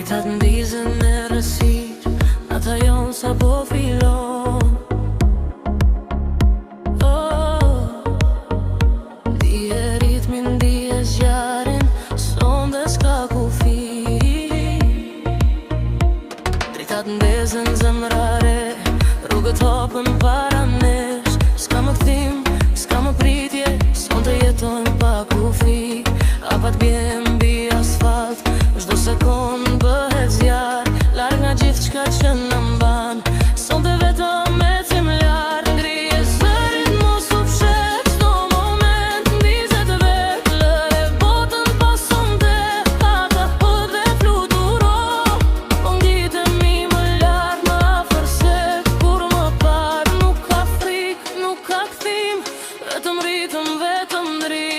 Dritat ndizën me rësir, ata jonë sa po filon. Dije ritmin, dije zjarin, son dhe s'ka kufi. Dritat ndezën zemrare, rrugët hapën para nesh. S'ka më kthim, s'ka më pritje, son të jetojmë pa kufi. Apat bjem mbi asfalt, çdo sekond bëhet zjar. Larg nga gjithë çka që në mban, son të vetëm ecim lart. Ngrije zërin, mos u fshet çdo moment, ndizet vet, lëre botën pas sonte. Ata hëp dhe fluturo, po ngjitemi më lart, më afër se kur më par. Nuk ka frikë, nuk ka kthim, vetëm ritëm, vetëm drit.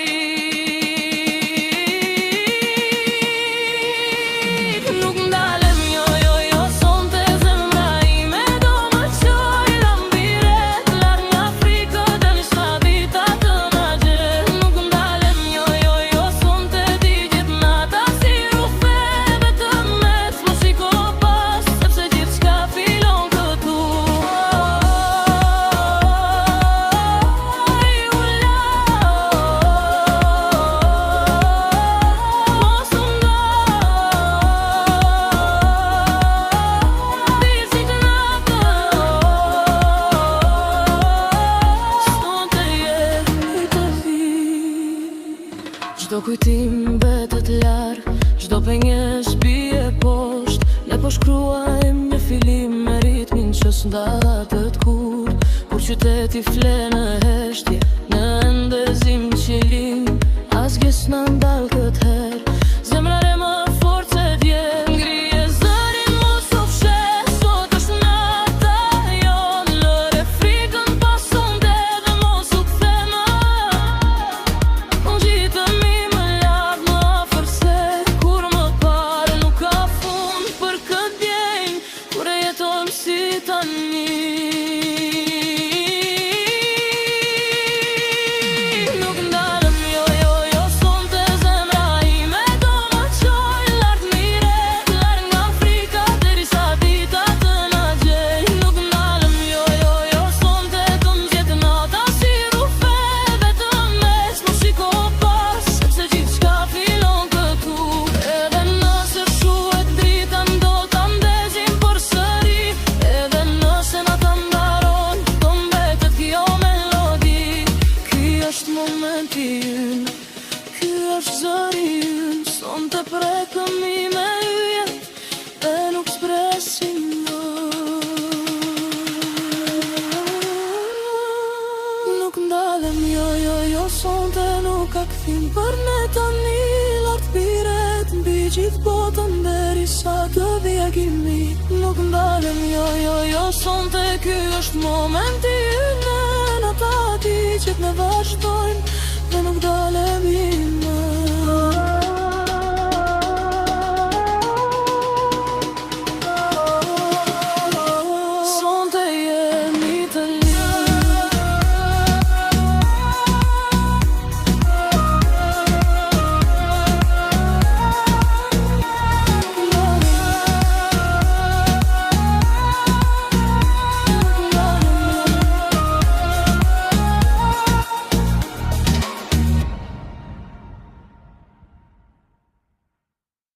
Çdo kujtim betet larg, çdo pengesë bie poshtë. Ne po shkruajmë një filim me ritmin që s'ndahet kur. Kur qyteti fle në heshtje, në ndezim qilim, asgjë s'na ndal këtë herë. Zemra re më fort se dje. Ngrije zërin, mos u fshet, sot është nata jon. Lëre frikën pas sonte dhe mos u kthe më. Po ngjitemi më lart, më afër se kur më par. Nuk ka fund për këtë djenjë, kur e jetojmë si tani. Nuk ndalem, jo, jo, jo, sonte zemra ime do më qoj lart mire, larg nga frika derisa dita të na gjej. Nuk ndalem, jo, jo, jo, sonte do m'zjet nata si rufe, vetëm mes më shiko pas, sepse gjithçka filon këtu. Edhe nëse shuhet drita ndo ta ndezim përsëri, edhe nëse na ta mbaron, do mbetet kjo melodi. Ky është momenti ynë, ky është zëri ynë, sonte prekëmi me yjet dhe nuk s'presim më. Nuk ndalem, jo, jo, jo, sonte nuk ka kthim për ne tani. Lart piret mbi gjithë botën derisa të vjegimi. Nuk ndalem, jo, jo, jo, sonte ky është momenti ynë. Në ta ti që ne vazhdojmë dhe nuk dalemi më.